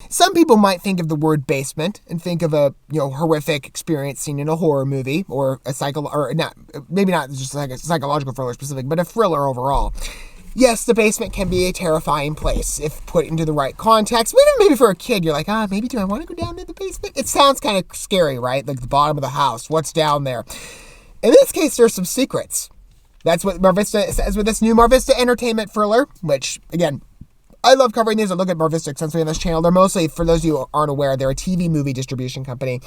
Some people might think of the word basement and think of a horrific experience seen in a horror movie or maybe not just like a psychological thriller specific, but a thriller overall. Yes, the basement can be a terrifying place if put into the right context. Maybe for a kid, you're like, maybe do I want to go down to the basement? It sounds kind of scary, right? Like the bottom of the house. What's down there? In this case, there's some secrets. That's what MarVista says with this new MarVista Entertainment thriller, which, again, I love covering these. I look at MarVista extensively on this channel. They're mostly, for those of you who aren't aware, they're a TV movie distribution company.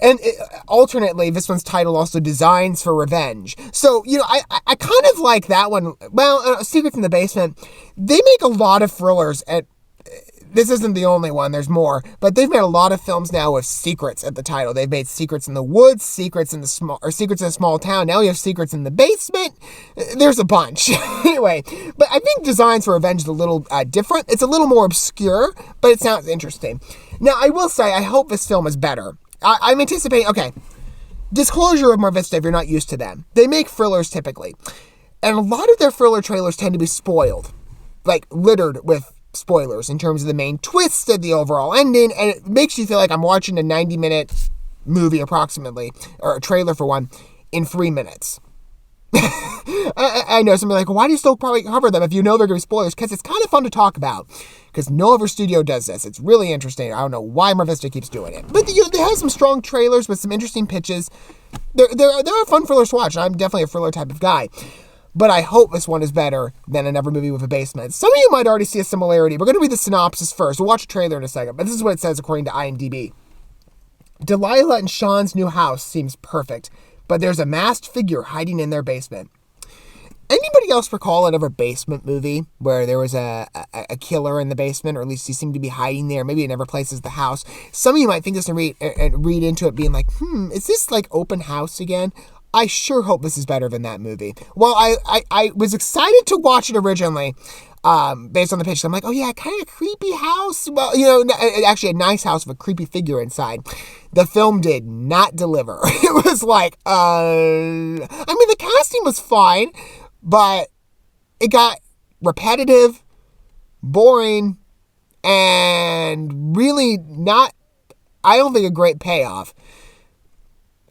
And alternately, this one's title also Designs for Revenge. So, I kind of like that one. Well, Secrets in the Basement, they make a lot of thrillers. This isn't the only one, there's more. But they've made a lot of films now with secrets at the title. They've made Secrets in the Woods, Secrets in a Small Town. Now we have Secrets in the Basement. There's a bunch. Anyway, but I think Designs for Revenge is a little different. It's a little more obscure, but it sounds interesting. Now, I will say, I hope this film is better. I'm anticipating, disclosure of MarVista if you're not used to them. They make thrillers typically. And a lot of their thriller trailers tend to be spoiled. Like, littered with spoilers in terms of the main twist and the overall ending. And it makes you feel like I'm watching a 90-minute movie approximately, or a trailer for one, in 3 minutes. I know somebody like, why do you still probably cover them if you know they're going to be spoilers? Because it's kind of fun to talk about. Because no other studio does this. It's really interesting. I don't know why MarVista keeps doing it. But they have some strong trailers with some interesting pitches. They're fun thrillers to watch. I'm definitely a thriller type of guy. But I hope this one is better than another movie with a basement. Some of you might already see a similarity. We're going to read the synopsis first. We'll watch a trailer in a second. But this is what it says according to IMDb. Delilah and Shawn's new house seems perfect, but there's a masked figure hiding in their basement. Anybody else recall another basement movie where there was a killer in the basement, or at least he seemed to be hiding there? Maybe it never places the house. Some of you might think this and read into it being like, is this like Open House again? I sure hope this is better than that movie. Well, I was excited to watch it originally, based on the pitch. I'm like, oh yeah, kind of creepy house. Well, actually a nice house with a creepy figure inside. The film did not deliver. It was like, the casting was fine, but it got repetitive, boring, and really not, I don't think, a great payoff.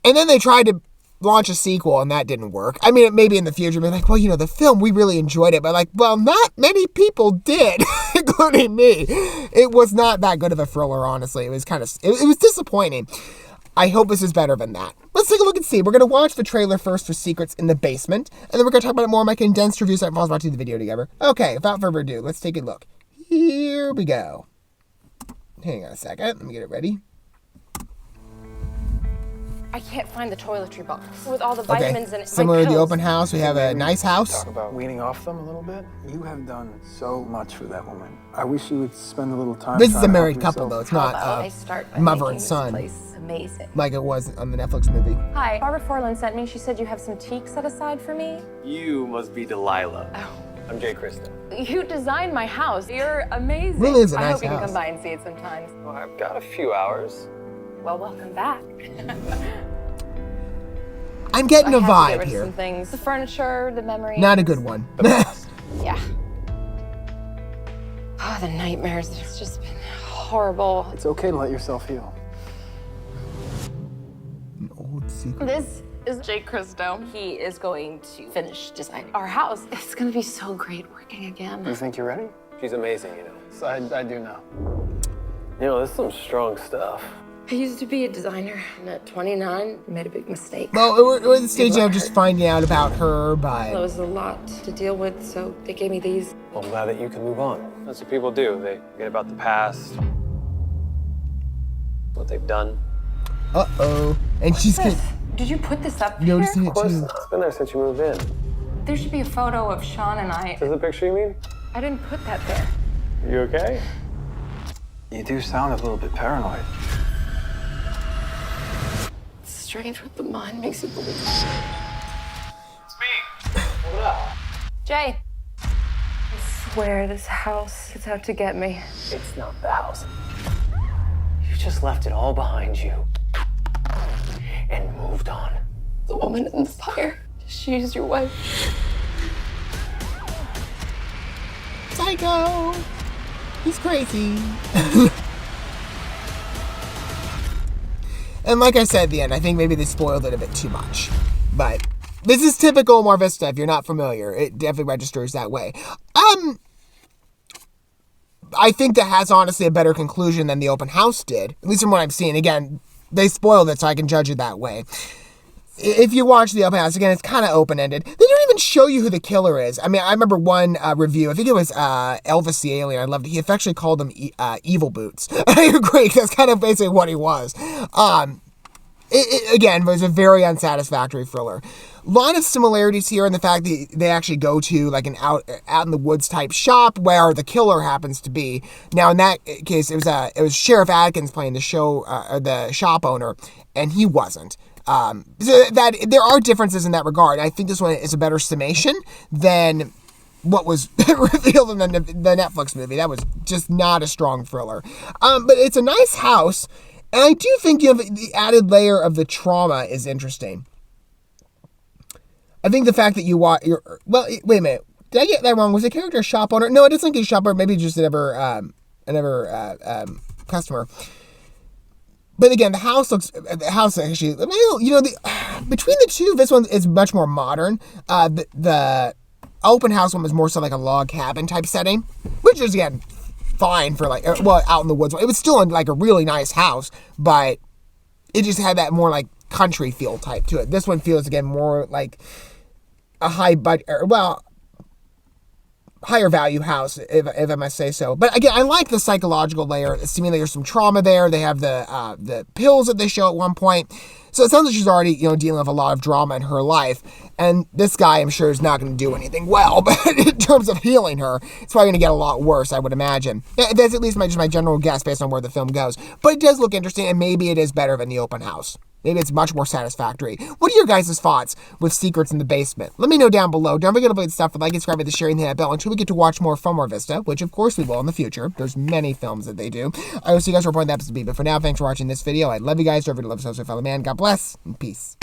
And then they tried to launch a sequel, and that didn't work. I mean, maybe in the future, be like, the film, we really enjoyed it, but not many people did, including me. It was not that good of a thriller, honestly. It was it was disappointing. I hope this is better than that. Let's take a look and see. We're going to watch the trailer first for Secrets in the Basement, and then we're going to talk about it more in my condensed review so I can follow watching the video together. Okay, without further ado, let's take a look. Here we go. Hang on a second. Let me get it ready. I can't find the toiletry box with all the vitamins in it. Similar to the Open House, we have a nice house. Talk about weaning off them a little bit. You have done so much for that woman. I wish you would spend a little time. This is a married couple, though. It's not mother and son, amazing, like it was on the Netflix movie. Hi, Barbara Forlin sent me. She said you have some teak set aside for me. You must be Delilah. Oh. I'm Jay Christo. You designed my house. You're amazing. Really is a nice I hope you house. can come by and see it sometimes. Well, I've got a few hours. Well, welcome back. I'm getting a I had to vibe get rid of here. some things. The furniture, the memories. Not a good one. Yeah. Oh, the nightmares. It's just been horrible. It's okay to let yourself heal. An old secret. This is Jay Christo. He is going to finish designing our house. It's going to be so great working again. You think you're ready? She's amazing, So I do now. This is some strong stuff. I used to be a designer, and at 29, I made a big mistake. Well, we're at the stage now of just finding out about her, but There was a lot to deal with, so they gave me these. Well, I'm glad that you can move on. That's what people do. They forget about the past, what they've done. uh-oh. And she's Did you put this up noticing here? it too. It's been there since you moved in. There should be a photo of Shawn and I. Is this the picture you mean? I didn't put that there. You okay? You do sound a little bit paranoid. It's strange what the mind makes you believe. It's me. Hold up. Jay. I swear this house is out to get me. It's not the house. You just left it all behind you and moved on. The woman in the fire. She's your wife. Psycho! He's crazy. And like I said at the end, I think maybe they spoiled it a bit too much. But this is typical MarVista. If you're not familiar, it definitely registers that way. I think that has honestly a better conclusion than the open house did, at least from what I'm seeing. Again, they spoiled it, so I can judge it that way. If you watch the open house, again, it's kind of open-ended. They don't even show you who the killer is. I mean, I remember one review, I think it was Elvis the Alien, I loved it. He affectionately called him Evil Boots. I agree, that's kind of basically what he was. Again, was a very unsatisfactory thriller. A lot of similarities here in the fact that they actually go to like an out in the woods type shop where the killer happens to be. Now in that case, it was Sheriff Adkins playing the shop owner, and he wasn't. So that there are differences in that regard. I think this one is a better summation than what was revealed in the Netflix movie. That was just not a strong thriller. But it's a nice house, and I do think the added layer of the trauma is interesting. I think the fact that you watch, well, wait a minute, did I get that wrong? Was the character a shop owner? No, it doesn't think he's a shop owner. Maybe just another customer. But again, the house actually, between the two, this one is much more modern. The open house one was more so like a log cabin type setting, which is, again, fine for out in the woods. It was still in like a really nice house, but it just had that more like country feel type to it. This one feels, again, more like a higher value house, if I must say so. But again, I like the psychological layer. Seemingly there's some trauma there. They have the pills that they show at one point. So it sounds like she's already, dealing with a lot of drama in her life. And this guy, I'm sure, is not going to do anything well. But in terms of healing her, it's probably going to get a lot worse, I would imagine. That's at least my general guess based on where the film goes. But it does look interesting, and maybe it is better than the open house. Maybe it's much more satisfactory. What are your guys' thoughts with Secrets in the Basement? Let me know down below. Don't forget to play the stuff, like, subscribe, and sharing the bell until we get to watch more from MarVista, which of course we will in the future. There's many films that they do. I will see you guys report the episode. But for now, thanks for watching this video. I love you guys. Don't forget to love yourself, fellow man. God bless and peace.